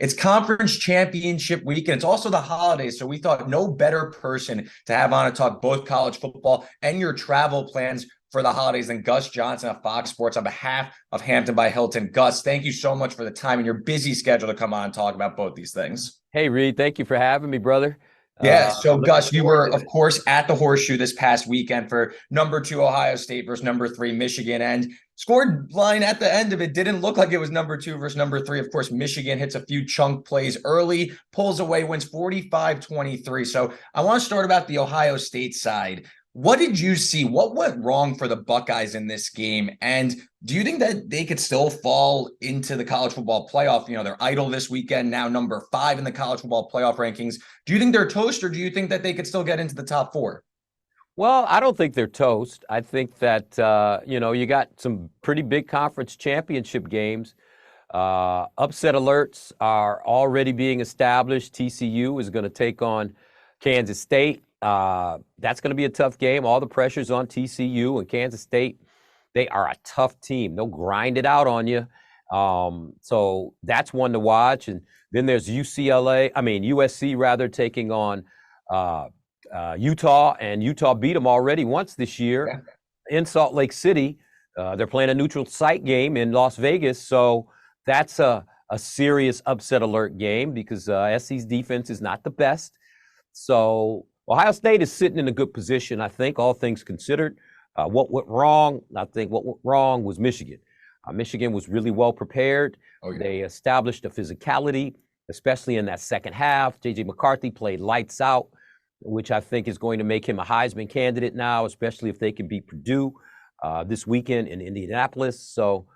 It's conference championship week, and it's also the holidays. So we thought no better person to have on to talk both college football and your travel plans for the holidays than Gus Johnson of Fox Sports on behalf of Hampton by Hilton. Gus, thank you so much for the time and your busy schedule to come on and talk about both these things. Hey, Reed, thank you for having me, brother. Yeah, so Looking Gus, you forward were, to of it. course, at the Horseshoe this past weekend for number 2 Ohio State versus number 3 Michigan, and scored line at the end of it didn't look like it was number 2 versus number 3. Of course, Michigan hits a few chunk plays early, pulls away, wins 45-23. So I want to start about the Ohio State side. What did you see? What went wrong for the Buckeyes in this game? And do you think that they could still fall into the college football playoff? You know, they're idle this weekend, now number 5 in the college football playoff rankings. Do you think they're toast, or do you think that they could still get into the top 4? Well, I don't think they're toast. I think that, you got some pretty big conference championship games. Upset alerts are already being established. TCU is going to take on Kansas State. That's going to be a tough game. All the pressure's on TCU and Kansas State. They are a tough team. They'll grind it out on you. So that's one to watch. And then there's USC rather, taking on Utah, and Utah beat them already once this year in Salt Lake City. They're playing a neutral site game in Las Vegas. So that's a serious upset alert game because SC's defense is not the best. So Ohio State is sitting in a good position, I think, all things considered. What went wrong? I think what went wrong was Michigan. Michigan was really well prepared. Oh, yeah. They established a physicality, especially in that second half. J.J. McCarthy played lights out, which I think is going to make him a Heisman candidate now, especially if they can beat Purdue this weekend in Indianapolis. So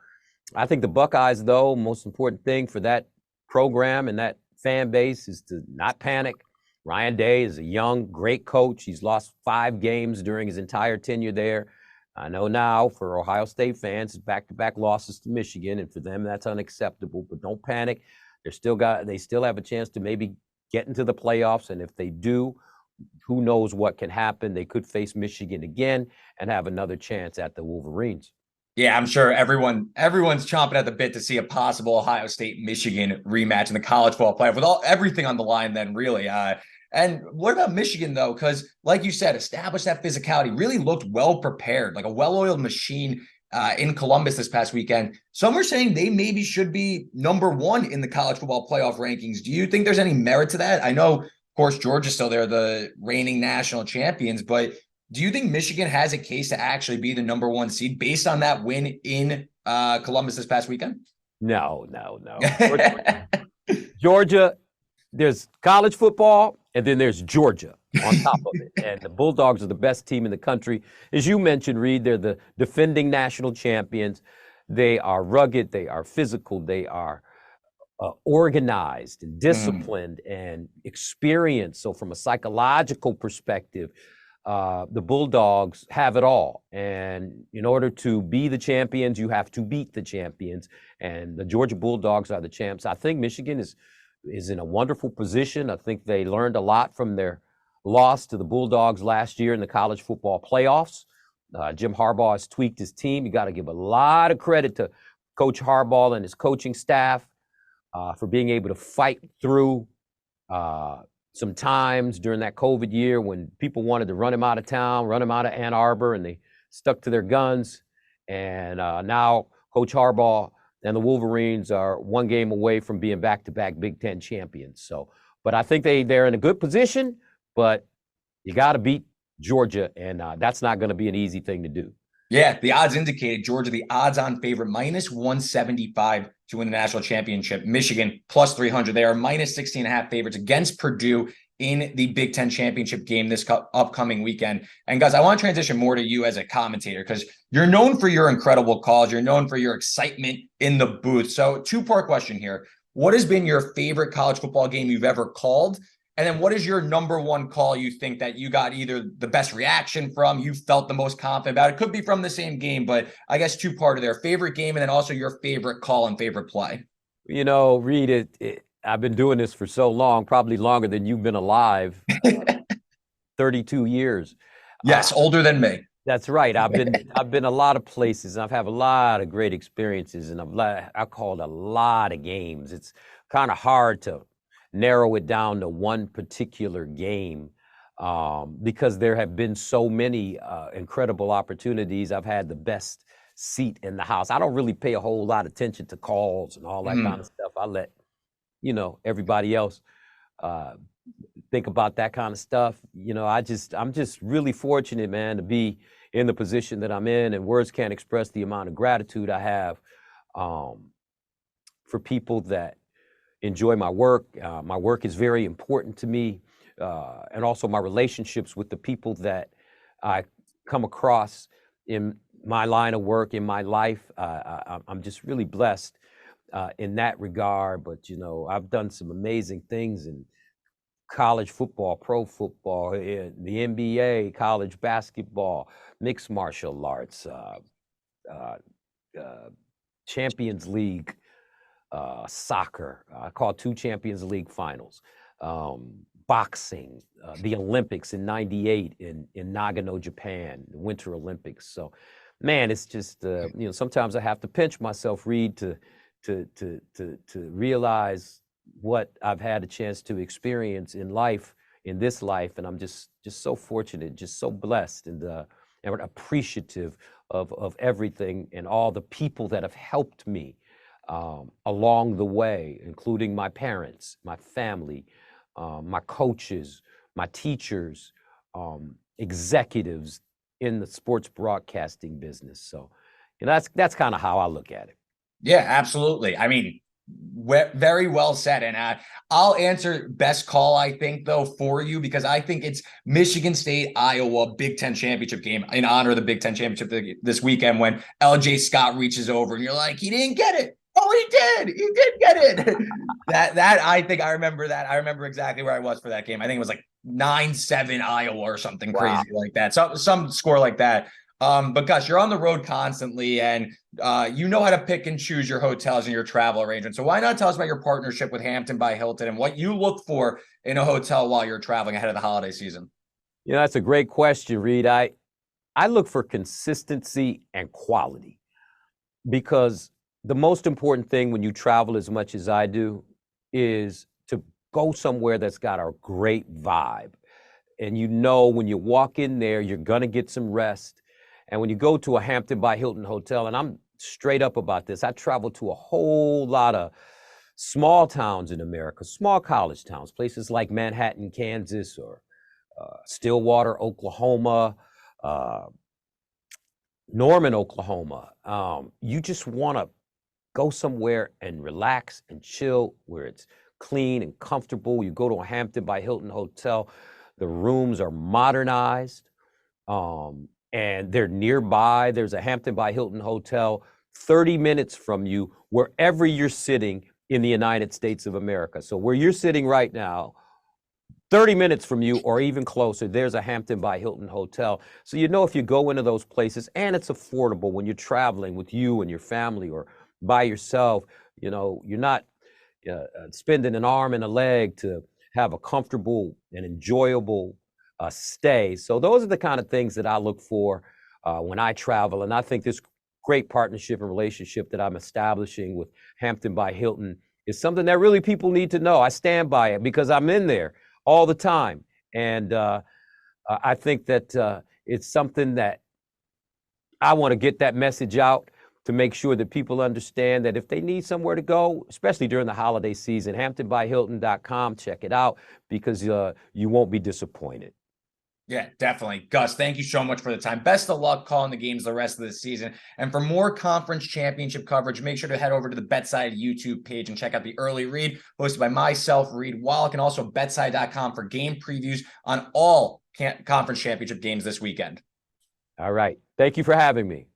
I think the Buckeyes, though, most important thing for that program and that fan base is to not panic. Ryan Day is a young, great coach. He's lost 5 games during his entire tenure there. I know now for Ohio State fans, it's back-to-back losses to Michigan, and for them that's unacceptable. But don't panic. They still have a chance to maybe get into the playoffs, and if they do, who knows what can happen? They could face Michigan again and have another chance at the Wolverines. Yeah, I'm sure everyone's chomping at the bit to see a possible Ohio State-Michigan rematch in the college football playoff with everything on the line then, really. And what about Michigan, though? Because, like you said, established that physicality, really looked well prepared, like a well-oiled machine in Columbus this past weekend. Some are saying they maybe should be number 1 in the college football playoff rankings. Do you think there's any merit to that? I know, of course, Georgia's still there, the reigning national champions, but do you think Michigan has a case to actually be the number 1 seed based on that win in Columbus this past weekend? No. Georgia, there's college football, and then there's Georgia on top of it. And the Bulldogs are the best team in the country. As you mentioned, Reed, they're the defending national champions. They are rugged. They are physical. They are organized and disciplined and experienced. So from a psychological perspective, the Bulldogs have it all. And in order to be the champions, you have to beat the champions. And the Georgia Bulldogs are the champs. I think Michigan is in a wonderful position. I think they learned a lot from their loss to the Bulldogs last year in the college football playoffs. Jim Harbaugh has tweaked his team. You got to give a lot of credit to Coach Harbaugh and his coaching staff for being able to fight through some times during that COVID year when people wanted to run him out of town, run him out of Ann Arbor, and they stuck to their guns. And now Coach Harbaugh and the Wolverines are 1 game away from being back-to-back Big Ten champions. So, but I think they're in a good position, but you got to beat Georgia, and that's not going to be an easy thing to do. Yeah, the odds indicated Georgia, the odds-on favorite, -175 to win the national championship. Michigan, +300. They are -16.5 favorites against Purdue in the Big Ten championship game this upcoming weekend. And guys, I want to transition more to you as a commentator because you're known for your incredible calls. You're known for your excitement in the booth. So 2-part question here. What has been your favorite college football game you've ever called? And then what is your number 1 call you think that you got either the best reaction from, you felt the most confident about? It could be from the same game, but I guess 2-part of their favorite game and then also your favorite call and favorite play. You know, Reed, I've been doing this for so long, probably longer than you've been alive, 32 years. Yes, older than me. That's right. I've been a lot of places. I've had a lot of great experiences, and I called a lot of games. It's kind of hard to narrow it down to one particular game, because there have been so many incredible opportunities. I've had the best seat in the house. I don't really pay a whole lot of attention to calls and all that kind of stuff. I let everybody else uh, think about that kind of stuff. I'm just really fortunate, man, to be in the position that I'm in, and words can't express the amount of gratitude I have um, for people that enjoy my work. My work is very important to me, and also my relationships with the people that I come across in my line of work, in my life. I'm just really blessed in that regard. But I've done some amazing things in college football, pro football, in the NBA, college basketball, mixed martial arts, uh, uh, Champions League soccer. I caught 2 Champions League finals. Boxing, the Olympics in '98 in Nagano, Japan, the Winter Olympics. So, man, it's just sometimes I have to pinch myself, Reed, to realize what I've had a chance to experience in life, in this life, and I'm just so fortunate, just so blessed, and appreciative of everything and all the people that have helped me along the way, including my parents, my family, my coaches, my teachers, executives in the sports broadcasting business. So, that's kind of how I look at it. Yeah, absolutely. I mean, very well said. And I'll answer best call, I think, though, for you, because I think it's Michigan State, Iowa, Big Ten championship game in honor of the Big Ten championship this weekend, when LJ Scott reaches over and you're like, he didn't get it. Oh, he did. He did get it. that I think I remember that. I remember exactly where I was for that game. I think it was like 9-7 Iowa or something Wow. crazy like that. So some score like that. But Gus, you're on the road constantly, and you know how to pick and choose your hotels and your travel arrangements. So why not tell us about your partnership with Hampton by Hilton and what you look for in a hotel while you're traveling ahead of the holiday season? That's a great question, Reed. I look for consistency and quality, because the most important thing when you travel as much as I do is to go somewhere that's got a great vibe. And when you walk in there, you're going to get some rest. And when you go to a Hampton by Hilton hotel, and I'm straight up about this, I travel to a whole lot of small towns in America, small college towns, places like Manhattan, Kansas, or Stillwater, Oklahoma, uh, Norman, Oklahoma. You just want to go somewhere and relax and chill, where it's clean and comfortable. You go to a Hampton by Hilton hotel, the rooms are modernized, and they're nearby. There's a Hampton by Hilton hotel 30 minutes from you, wherever you're sitting in the United States of America. So where you're sitting right now, 30 minutes from you or even closer, there's a Hampton by Hilton hotel. So if you go into those places, and it's affordable when you're traveling with you and your family or by yourself, you're not spending an arm and a leg to have a comfortable and enjoyable stay. So those are the kind of things that I look for when I travel. And I think this great partnership and relationship that I'm establishing with Hampton by Hilton is something that really people need to know. I stand by it because I'm in there all the time. And I think that it's something that I want to get that message out, to make sure that people understand that if they need somewhere to go, especially during the holiday season, HamptonByHilton.com, check it out, because you won't be disappointed. Yeah, definitely. Gus, thank you so much for the time. Best of luck calling the games the rest of the season. And for more conference championship coverage, make sure to head over to the BetSide YouTube page and check out the Early Read, hosted by myself, Reed Wallach, and also BetSide.com for game previews on all conference championship games this weekend. All right. Thank you for having me.